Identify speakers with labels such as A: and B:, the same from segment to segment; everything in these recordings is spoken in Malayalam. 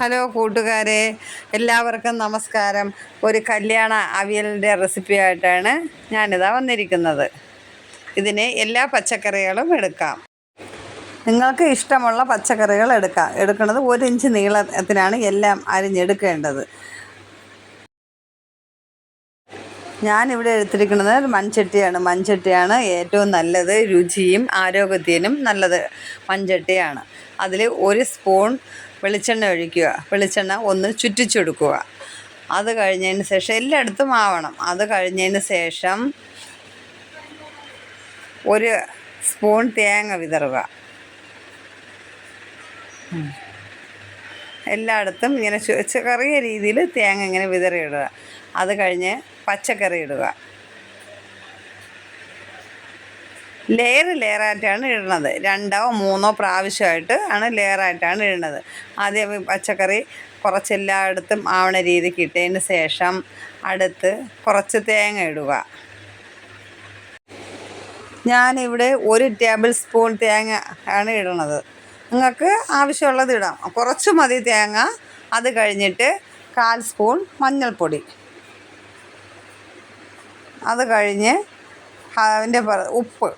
A: ഹലോ കൂട്ടുകാരെ, എല്ലാവർക്കും നമസ്കാരം. ഒരു കല്യാണ അവിയലിൻ്റെ റെസിപ്പി ആയിട്ടാണ് ഞാനിതാ വന്നിരിക്കുന്നത്. ഇതിന് എല്ലാ പച്ചക്കറികളും എടുക്കാം. നിങ്ങൾക്ക് ഇഷ്ടമുള്ള പച്ചക്കറികൾ എടുക്കുന്നത് 1 ഇഞ്ച് നീളത്തിനാണ് എല്ലാം അരിഞ്ഞെടുക്കേണ്ടത്. ഞാനിവിടെ എടുത്തിരിക്കുന്നത് മൺചട്ടിയാണ് ഏറ്റവും നല്ലത്. രുചിയും ആരോഗ്യത്തിനും നല്ലത് മൺചട്ടിയാണ്. അതിൽ 1 സ്പൂൺ വെളിച്ചെണ്ണ ഒഴിക്കുക. വെളിച്ചെണ്ണ ഒന്ന് ചുറ്റിച്ചെടുക്കുക. അത് കഴിഞ്ഞതിന് ശേഷം എല്ലായിടത്തും ആവണം. അത് കഴിഞ്ഞതിന് ശേഷം 1 സ്പൂൺ തേങ്ങ വിതറുക. എല്ലായിടത്തും ഇങ്ങനെ ചെറിയ രീതിയിൽ തേങ്ങ ഇങ്ങനെ വിതറിയിടുക. അത് കഴിഞ്ഞ് പച്ചക്കറി ഇടുക. ലെയറായിട്ടാണ് ഇടുന്നത്. 2ഓ 3ഓ പ്രാവശ്യമായിട്ട് ആണ് ലെയറായിട്ടാണ് ഇടുന്നത്. ആദ്യം പച്ചക്കറി കുറച്ച് എല്ലായിടത്തും ആവണ രീതിക്ക് ഇട്ടതിന് ശേഷം അടുത്ത് കുറച്ച് തേങ്ങ ഇടുക. ഞാനിവിടെ 1 ടേബിൾ സ്പൂൺ തേങ്ങ ആണ് ഇടുന്നത്. നിങ്ങൾക്ക് ആവശ്യമുള്ളത് ഇടാം. കുറച്ച് മതി തേങ്ങ. അത് കഴിഞ്ഞിട്ട് 1/4 സ്പൂൺ മഞ്ഞൾപ്പൊടി. അത് കഴിഞ്ഞ് അതിൻ്റെ ഉപ്പ്,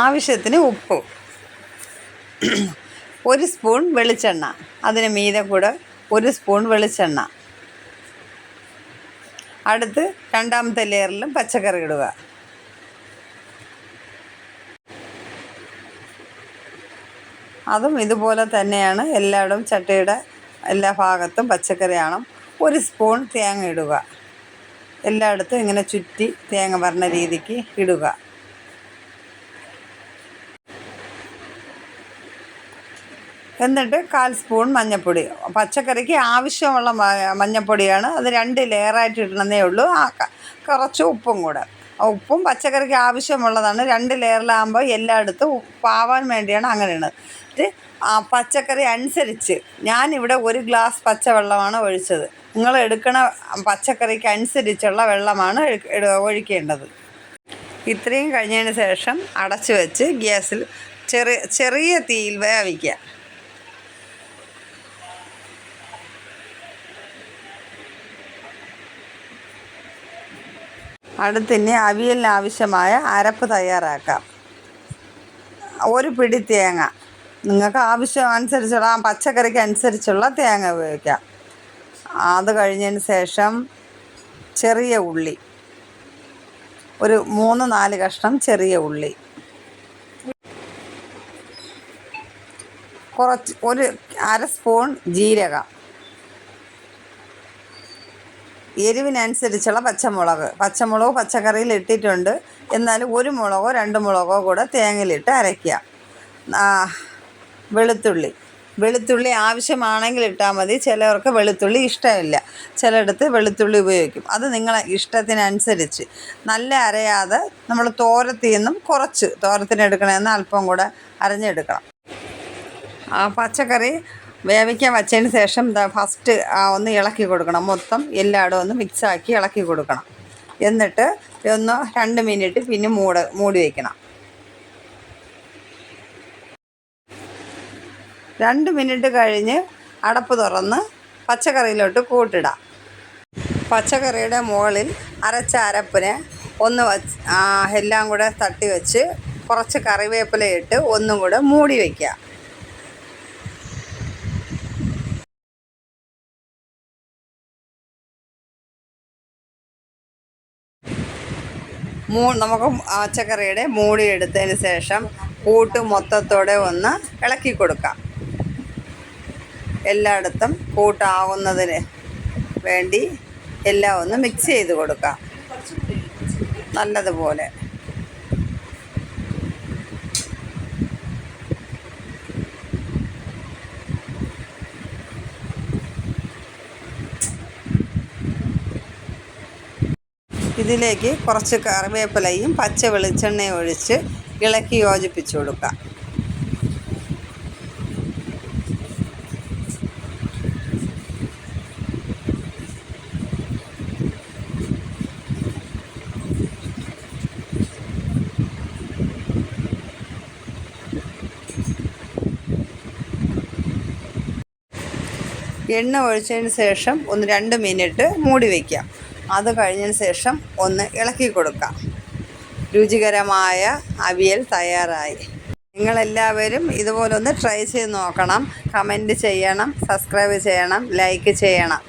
A: ആവശ്യത്തിന് ഉപ്പ്, 1 സ്പൂൺ വെളിച്ചെണ്ണ. അതിന് മീതെ കൂടെ 1 സ്പൂൺ വെളിച്ചെണ്ണ. അടുത്ത് 2ാമത്തെ ലെയറിലും പച്ചക്കറി ഇടുക. അതും ഇതുപോലെ തന്നെയാണ്. എല്ലായിടും ചട്ടിയുടെ എല്ലാ ഭാഗത്തും പച്ചക്കറി ആവണം. 1 സ്പൂൺ തേങ്ങ ഇടുക. എല്ലായിടത്തും ഇങ്ങനെ ചുറ്റി തേങ്ങ വരണ രീതിക്ക് ഇടുക. എന്നിട്ട് 1/4 സ്പൂൺ മഞ്ഞൾപ്പൊടി. പച്ചക്കറിക്ക് ആവശ്യമുള്ള മഞ്ഞൾപ്പൊടിയാണ്. അത് 2 ലെയറായിട്ട് ഇടണമെന്നേ ഉള്ളൂ. കുറച്ച് ഉപ്പും കൂടെ. ഉപ്പും പച്ചക്കറിക്ക് ആവശ്യമുള്ളതാണ്. 2 ലെയറിലാകുമ്പോൾ എല്ലായിടത്തും ഉപ്പാവാൻ വേണ്ടിയാണ് അങ്ങനെ ഇടുന്നത്. പച്ചക്കറി അനുസരിച്ച് ഞാനിവിടെ 1 ഗ്ലാസ് പച്ചവെള്ളമാണ് ഒഴിച്ചത്. നിങ്ങൾ എടുക്കണ പച്ചക്കറിക്ക് അനുസരിച്ചുള്ള വെള്ളമാണ് ഒഴിക്കേണ്ടത്. ഇത്രയും കഴിഞ്ഞതിന് ശേഷം അടച്ചു വെച്ച് ഗ്യാസിൽ ചെറിയ തീയിൽ വേവിക്കുക. അടുത്തിനി അവിയലിന് ആവശ്യമായ അരപ്പ് തയ്യാറാക്കാം. 1 പിടി തേങ്ങ, നിങ്ങൾക്ക് ആവശ്യം അനുസരിച്ചുള്ള പച്ചക്കറിക്ക് അനുസരിച്ചുള്ള തേങ്ങ ഉപയോഗിക്കാം. അത് കഴിഞ്ഞതിന് ശേഷം ചെറിയ ഉള്ളി, ഒരു 3-4 കഷ്ണം ചെറിയ ഉള്ളി, കുറച്ച് 1/2 സ്പൂൺ ജീരകം, എരിവിനനുസരിച്ചുള്ള പച്ചമുളക് പച്ചക്കറിയിൽ ഇട്ടിട്ടുണ്ട്. എന്നാലും 1 മുളകോ 2 മുളകോ കൂടെ തേങ്ങയിലിട്ട് അരയ്ക്കുക. വെളുത്തുള്ളി ആവശ്യമാണെങ്കിൽ ഇട്ടാൽ മതി. ചിലവർക്ക് വെളുത്തുള്ളി ഇഷ്ടമില്ല. ചിലയിടത്ത് വെളുത്തുള്ളി ഉപയോഗിക്കും. അത് നിങ്ങളെ ഇഷ്ടത്തിനനുസരിച്ച്. നല്ല അരയാതെ നമ്മൾ തോരത്തിന്നും കുറച്ച് തോരത്തിനെടുക്കണമെന്ന് അല്പം കൂടെ അരഞ്ഞെടുക്കണം. പച്ചക്കറി വേവിക്കാൻ വച്ചതിന് ശേഷം ഫസ്റ്റ് ഒന്ന് ഇളക്കി കൊടുക്കണം. മൊത്തം എല്ലായിടും ഒന്ന് മിക്സാക്കി ഇളക്കി കൊടുക്കണം. എന്നിട്ട് 2 മിനിറ്റ് പിന്നെ മൂടി വയ്ക്കണം. 2 മിനിറ്റ് കഴിഞ്ഞ് അടപ്പ് തുറന്ന് പച്ചക്കറിയിലോട്ട് കൂട്ടിടാം. പച്ചക്കറിയുടെ മുകളിൽ അരച്ച അരപ്പിനെ ഒന്ന് എല്ലാം കൂടെ തട്ടി വെച്ച് കുറച്ച് കറിവേപ്പില ഇട്ട് ഒന്നും കൂടെ മൂടി വയ്ക്കുക. നമുക്ക് പച്ചക്കറിയുടെ മൂടി എടുത്തതിന് ശേഷം കൂട്ട് മൊത്തത്തോടെ ഒന്ന് ഇളക്കി കൊടുക്കാം. എല്ലായിടത്തും കൂട്ടാവുന്നതിന് വേണ്ടി എല്ലാം ഒന്ന് മിക്സ് ചെയ്ത് കൊടുക്കാം നല്ലതുപോലെ. ഇതിലേക്ക് കുറച്ച് കറിവേപ്പിലയും പച്ച വെളിച്ചെണ്ണയും ഒഴിച്ച് ഇളക്കി യോജിപ്പിച്ച് കൊടുക്കാം. എണ്ണ ഒഴിച്ചതിന് ശേഷം ഒന്ന് 2 മിനിറ്റ് മൂടി വയ്ക്കാം. അത് കഴിഞ്ഞതിന് ശേഷം ഒന്ന് ഇളക്കി കൊടുക്കാം. രുചികരമായ അവിയൽ തയ്യാറായി. നിങ്ങളെല്ലാവരും ഇതുപോലൊന്ന് ട്രൈ ചെയ്ത് നോക്കണം. കമൻറ്റ് ചെയ്യണം, സബ്സ്ക്രൈബ് ചെയ്യണം, ലൈക്ക് ചെയ്യണം.